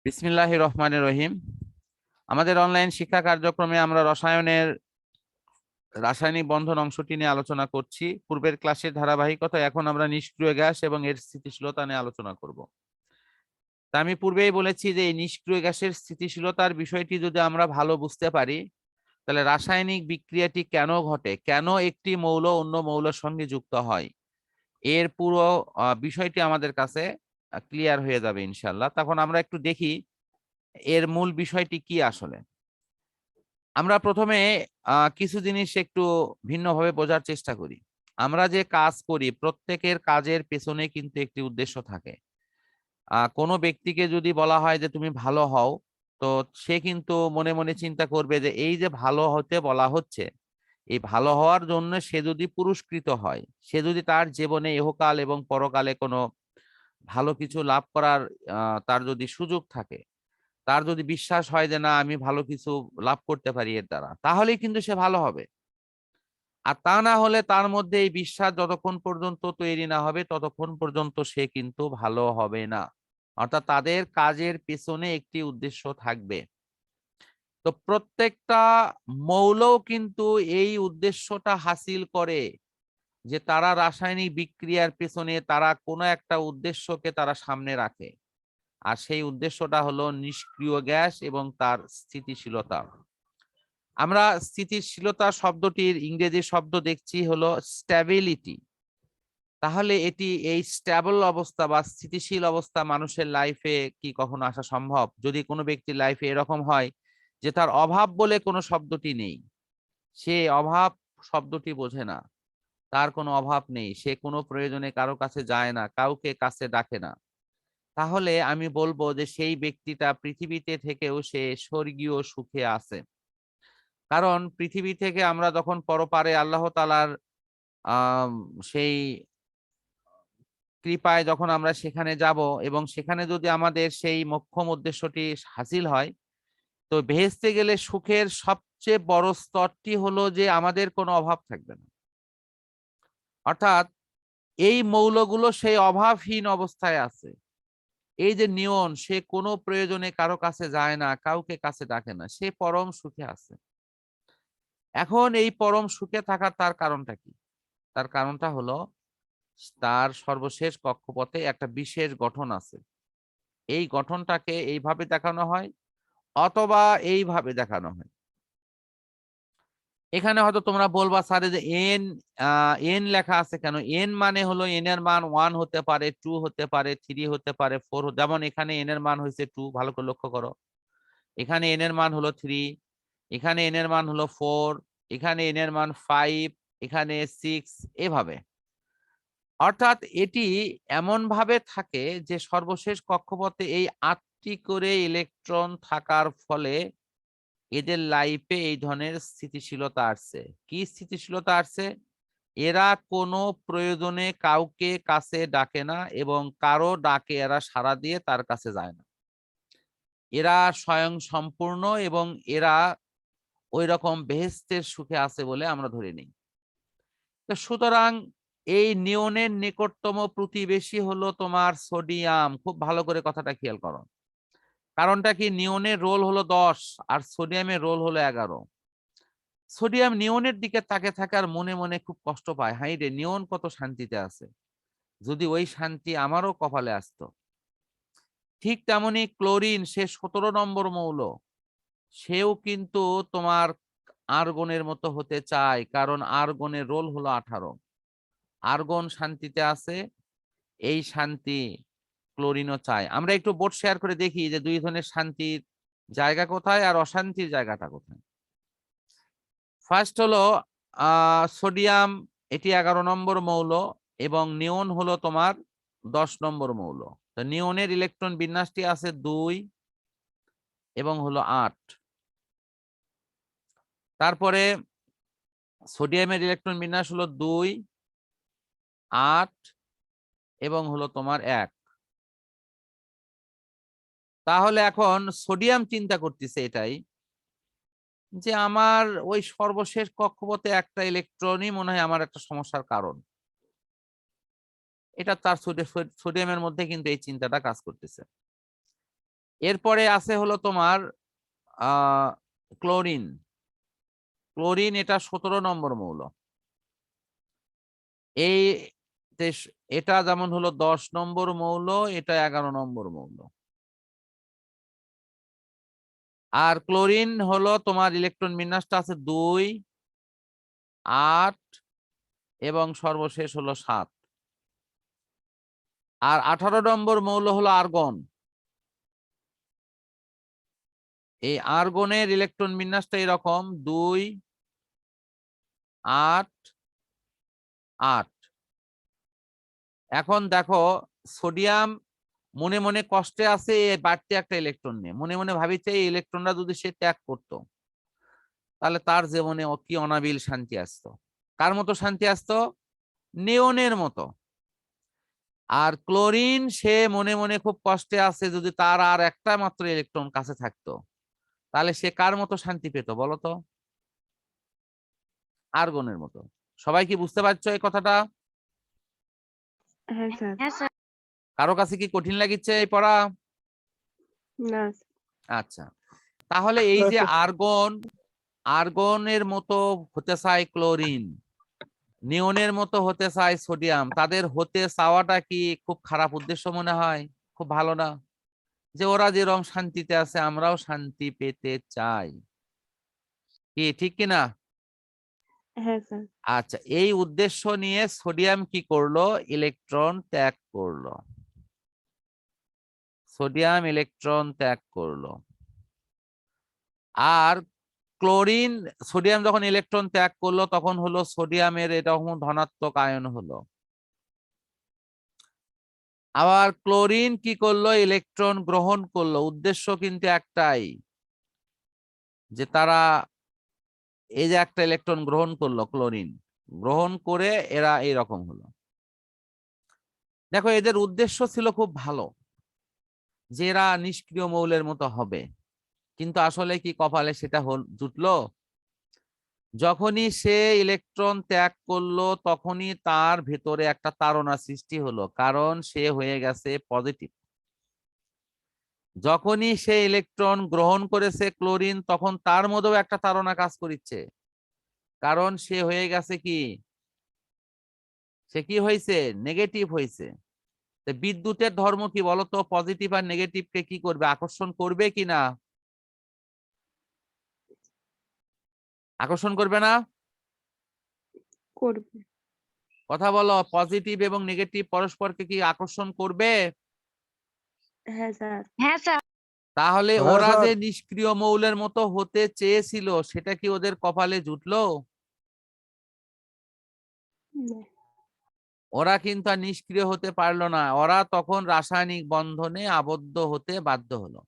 বিসমিল্লাহির রহমানির রহিম। আমাদের অনলাইন শিক্ষা কার্যক্রমে আমরা রাসায়নিক বন্ধন অংশটি নিয়ে আলোচনা করছি। পূর্বের ক্লাসের ধারাবাহিকতা এখন আমরা নিষ্ক্রিয় গ্যাস এবং এর স্থিতিশীলতা নিয়ে আলোচনা করব। তা আমি পূর্বেই বলেছি যে এই নিষ্ক্রিয় গ্যাসের স্থিতিশীলতার বিষয়টি যদি আমরা ভালো বুঝতে পারি, তাহলে রাসায়নিক বিক্রিয়াটি কেন ঘটে, কেন একটি মৌল অন্য মৌলের সঙ্গে যুক্ত হয়, এর পুরো বিষয়টি আমাদের কাছে ক্লিয়ার হয়ে যাবে ইনশাল্লাহ। তখন আমরা একটু দেখি এর মূল বিষয়টি কি আসলে। আমরা প্রথমে কিছু জিনিস একটু ভিন্নভাবে বোঝার চেষ্টা করি। আমরা যে কাজ করি প্রত্যেকের কাজের পেছনে কিন্তু একটি উদ্দেশ্য থাকে। কোনো ব্যক্তিকে যদি বলা হয় যে তুমি ভালো হও, তো সে কিন্তু মনে মনে চিন্তা করবে যে এই যে ভালো হতে বলা হচ্ছে, এই ভালো হওয়ার জন্য সে যদি পুরস্কৃত হয়, সে যদি তার জীবনে ইহকাল এবং পরকালে কোনো ভালো কিছু লাভ করার তার যদি সুযোগ থাকে, তার যদি বিশ্বাস হয় যে না আমি ভালো কিছু লাভ করতে পারি এর দ্বারা, তাহলেই কিন্তু সে ভালো হবে। আর তা না হলে তার মধ্যে এই বিশ্বাস যতক্ষণ পর্যন্ত তৈরি না হবে ততক্ষণ পর্যন্ত সে কিন্তু ভালো হবে না। অর্থাৎ তাদের কাজের পেছনে একটি উদ্দেশ্য থাকবে। তো প্রত্যেকটা মৌলও কিন্তু এই উদ্দেশ্যটা হাসিল করে যে তারা রাসায়নিক বিক্রিয়ার পেছনে তারা কোনো একটা উদ্দেশ্যকে তারা সামনে রাখে। আর সেই উদ্দেশ্যটা হলো নিষ্ক্রিয় গ্যাস এবং তার স্থিতিশীলতা। আমরা স্থিতিশীলতা শব্দটির ইংরেজি শব্দ দেখছি হলো স্ট্যাবিলিটি। তাহলে এটি এই স্ট্যাবল অবস্থা বা স্থিতিশীল অবস্থা মানুষের লাইফে কি কখনো আসা সম্ভব? যদি কোনো ব্যক্তির লাইফে এরকম হয় যে তার অভাব বলে কোনো শব্দটি নেই, সে অভাব শব্দটি বোঝে না, তার কোনো অভাব নেই, সে কোনো প্রয়োজনে কারো কাছে যায় না, কাউকে কাছে ডাকে না, তাহলে আমি বলবো যে সেই ব্যক্তিটা পৃথিবীতে থেকেও সে স্বর্গীয় সুখে আছে। কারণ পৃথিবী থেকে আমরা যখন পরপারে আল্লাহ তাআলার সেই কৃপায় যখন আমরা সেখানে যাব এবং সেখানে যদি আমাদের সেই মোক্ষম উদ্দেশ্যটি হাসিল হয়, তো বেহেশতে গেলে সুখের সবচেয়ে বড় স্তরটি হলো যে আমাদের কোনো অভাব থাকবে না। অর্থাৎ এই মৌলগুলো সেই অভাবহীন অবস্থায় আছে। এই যে নিয়ন, সে কোনো প্রয়োজনে কারো কাছে যায় না, কাউকে কাছে ডাকে না, সে পরম সুখে আছে। এখন এই পরম সুখে থাকার তার কারণটা কি? তার কারণটা হলো তার সর্বশেষ কক্ষপথে একটা বিশেষ গঠন আছে। এই গঠনটাকে এইভাবে দেখানো হয় অথবা এইভাবে দেখানো হয়। এখানে হয়তো তোমরা বলবা স্যারে যে এন লেখা আছে কেন? এন মানে হলো এন এর মান 1 হতে পারে, 2 হতে পারে, 3 হতে পারে, 4, যেমন এখানে এন এর মান হয়েছে 2, ভালো করে লক্ষ্য করো। এখানে এন এর মান হলো 3, এখানে এন এর মান হলো 4, এখানে এন এর মান 5, এখানে 6, এভাবে। অর্থাৎ এটি এমন ভাবে থাকে যে সর্বশেষ কক্ষপথে এই 8টি করে ইলেকট্রন থাকার ফলে এদের লাইফে এই ধরনের স্থিতিশীলতা আসছে। কি স্থিতিশীলতা আসছে? এরা কোনো প্রয়োজনে কাউকে কাছে ডাকে না এবং কারো ডাকে এরা সাড়া দিয়ে তার কাছে যায় না। এরা স্বয়ং সম্পূর্ণ এবং এরা ওই রকম বেহেশতের সুখে আছে বলে আমরা ধরে নিই। তো সুতরাং এই নিয়নের নিকটতম প্রতিবেশী হলো তোমার সোডিয়াম। খুব ভালো করে কথাটা খেয়াল করো। কারণটা কি? নিয়নের রোল হলো 10 আর সোডিয়ামের রোল হলো 11। সোডিয়াম নিয়নের দিকে তাকে থাকে আর মনে মনে খুব কষ্ট পায়, হাই রে নিয়ন কত শান্তিতে আছে, যদি ওই শান্তি আমারও কপালে আসতো। ঠিক তেমনি ক্লোরিন, সে 17 নম্বর মৌল, সেও কিন্তু তোমার আর্গনের মতো হতে চায়, কারণ আর্গনের রোল হলো 18। আর্গন শান্তিতে আছে, এই শান্তি ক্লোরিনও চায়। আমরা একটু বোর্ড শেয়ার করে দেখি যে দুই ধরনের শান্তির জায়গা কোথায় আর অশান্তির জায়গাটা কোথায়। ফার্স্ট হলো সোডিয়াম, এটি 11 নম্বর মৌল এবং নিয়ন হলো তোমার 10 নম্বর মৌল। তো নিয়নের ইলেকট্রন বিন্যাসটি আছে 2 এবং হলো 8। তারপরে সোডিয়ামের ইলেকট্রন বিন্যাস হলো 2, 8 এবং হলো তোমার 1। তাহলে এখন সোডিয়াম চিন্তা করতেছে এটাই যে আমার ওই সর্বশেষ কক্ষপথে একটা ইলেকট্রনই মনে হয় আমার একটা সমস্যার কারণ। এটা তার সোডিয়ামের মধ্যে কিন্তু এই চিন্তাটা কাজ করতেছে। এরপরে আছে হলো তোমার ক্লোরিন। ক্লোরিন এটা 17 নম্বর মৌল। এই এটা যেমন হলো 10 নম্বর মৌল, এটা 11 নম্বর মৌল। আর ক্লোরিন হলো তোমার ইলেকট্রন বিন্যাসটা আছে 2, 8 এবং সর্বশেষ হলো 7। আর 18 নম্বর মৌল হলো আর্গন। এই আর্গনের ইলেকট্রন বিন্যাসটা এরকম 2, 8, 8। এখন দেখো সোডিয়াম মনে মনে কষ্টে আছে বাড়তি একটা ইলেকট্রন নিয়ে, মনে মনে ভাবিছে এই ইলেকট্রনটা যদি সে ত্যাগ করতো তাহলে তার জীবনে কি অনাবিল শান্তি আসতো। কার মতো শান্তি আসতো? নিয়নের মতো। আর ক্লোরিন সে মনে মনে খুব কষ্টে আছে যদি তার আর একটা মাত্র ইলেকট্রন কাছে থাকতো, তাহলে সে কার মতো শান্তি পেত বলতো? আর্গনের মতো। সবাই কি বুঝতে পারছো এই কথাটা? হ্যাঁ স্যার। কারো কাছে কি কঠিন লাগিচ্ছে এই পড়া? না। আচ্ছা, তাহলে এই যে আর্গনের মতো হতে চায় ক্লোরিন, নিয়নের মতো হতে চায় সোডিয়াম, তাদের হতে চাওয়াটা কি খুব খারাপ উদ্দেশ্য মনে হয়? খুব ভালো না? যে ওরা যেরকম শান্তিতে আছে আমরাও শান্তি পেতে চাই, কি ঠিক কিনা? হ্যাঁ স্যার। আচ্ছা, এই উদ্দেশ্য নিয়ে সোডিয়াম কি করলো? ইলেকট্রন ত্যাগ করলো। সোডিয়াম ইলেকট্রন ত্যাগ করলো। আর ক্লোরিন, সোডিয়াম যখন ইলেকট্রন ত্যাগ করলো তখন হলো সোডিয়ামের এরকম ধনাত্মক আয়ন হলো। আবার ক্লোরিন কি করলো? ইলেকট্রন গ্রহণ করলো। উদ্দেশ্য কিন্তু একটাই, যে তারা এই যে একটা ইলেকট্রন গ্রহণ করলো, ক্লোরিন গ্রহণ করে এরা এইরকম হলো। দেখো এদের উদ্দেশ্য ছিল খুব ভালো, যে এরা নিষ্ক্রিয় মৌলের মতো হবে, কিন্তু আসলে কি কপালে সেটা জুটলো? যখনই সে ইলেকট্রন ত্যাগ করলো তখনই তার ভেতরে একটা তাড়না সৃষ্টি হলো, কারণ সে হয়ে গেছে পজিটিভ। যখনই সে ইলেকট্রন গ্রহণ করেছে ক্লোরিন, তখন তার মধ্যেও একটা তাড়না কাজ করিচ্ছে, কারণ সে হয়ে গেছে কি? সে কি হয়েছে? নেগেটিভ হয়েছে। বিদ্যুতের ধর্ম কি বলতো? পজিটিভ আর নেগেটিভকে কি করবে? আকর্ষণ করবে কি না? আকর্ষণ করবে না? করবে। কথা বলো, পজিটিভ এবং নেগেটিভ পরস্পরকে কি আকর্ষণ করবে? হ্যাঁ স্যার। হ্যাঁ স্যার। তাহলে ওরা যে নিষ্ক্রিয় মৌলের মতো হতে চেয়েছিল সেটা কি ওদের কপালে জুটলো? ওরা কিন্তু আর নিষ্ক্রিয় হতে পারলো না, ওরা তখন রাসায়নিক বন্ধনে আবদ্ধ হতে বাধ্য হলো,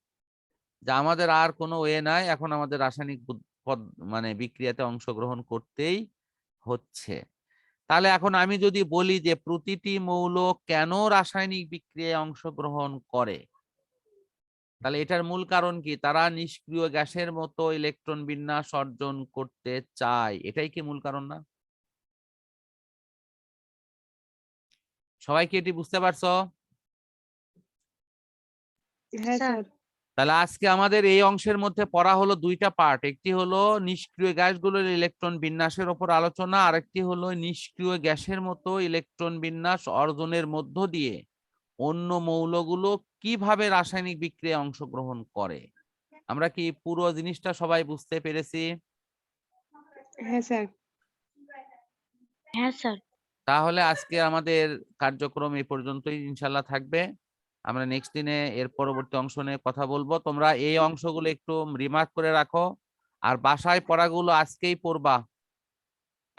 যে আমাদের আর কোনো ওয়ে নাই, এখন আমাদের রাসায়নিক মানে বিক্রিয়াতে অংশগ্রহণ করতেই হচ্ছে। তাহলে এখন আমি যদি বলি যে প্রতিটি মৌল কেন রাসায়নিক বিক্রিয়ায় অংশগ্রহণ করে, তাহলে এটার মূল কারণ কি? তারা নিষ্ক্রিয় গ্যাসের মতো ইলেকট্রন বিন্যাস অর্জন করতে চায়। এটাই কি মূল কারণ না? সবাই কি এটি বুঝতে পারছো? হ্যাঁ স্যার। তাহলে আজকে আমাদের এই অংশের মধ্যে পড়া হলো দুইটা পার্ট, একটি হলো নিষ্ক্রিয় গ্যাসগুলোর ইলেকট্রন বিন্যাসের উপর আলোচনা, আরেকটি হলো নিষ্ক্রিয় গ্যাসের মতো ইলেকট্রন বিন্যাস অর্জনের মধ্য দিয়ে অন্য মৌলগুলো কিভাবে রাসায়নিক বিক্রিয়ায় অংশগ্রহণ করে। আমরা কি পুরো জিনিসটা সবাই বুঝতে পেরেছি? হ্যাঁ স্যার। হ্যাঁ স্যার। তাহলে আজকে আমাদের কার্যক্রম এই পর্যন্তই ইনশাল্লাহ থাকবে। আমরা নেক্সট দিনে এর পরবর্তী অংশ নিয়ে কথা বলবো। তোমরা এই অংশগুলো একটু রিমার্ক করে রাখো, আর বাসায় পড়াগুলো আজকেই পড়বা,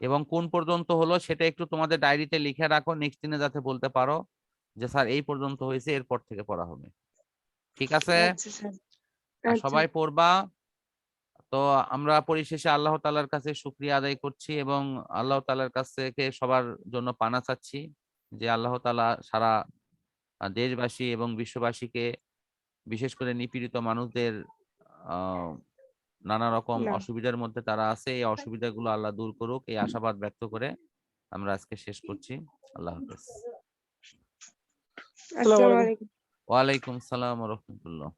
এবং কোন পর্যন্ত হলো সেটা একটু তোমাদের ডায়েরিতে লিখে রাখো, নেক্সট দিনে যাতে বলতে পারো যে স্যার এই পর্যন্ত হয়েছে, এরপর থেকে পড়া হবে। ঠিক আছে? আচ্ছা স্যার। আর আচ্ছা। সবাই পড়বা। তো আমরা পরিশেষে আল্লাহ তাআলার কাছে শুকরিয়া আদায় করছি এবং আল্লাহ তাআলার কাছ থেকে সবার জন্য পানা চাচ্ছি, যে আল্লাহ তাআলা সারা দেশবাসী এবং বিশ্ববাসীকে, বিশেষ করে নিপীড়িত মানুষদের নানা রকম না। অসুবিধার মধ্যে তারা আছে, এই অসুবিধাগুলো আল্লাহ দূর করুক, এই আশাবাদ ব্যক্ত করে আমরা আজকে শেষ করছি। আল্লাহ হাফেজ। আসসালামু আলাইকুম। ওয়ালাইকুম সালাম ওয়া রাহমাতুল্লাহ।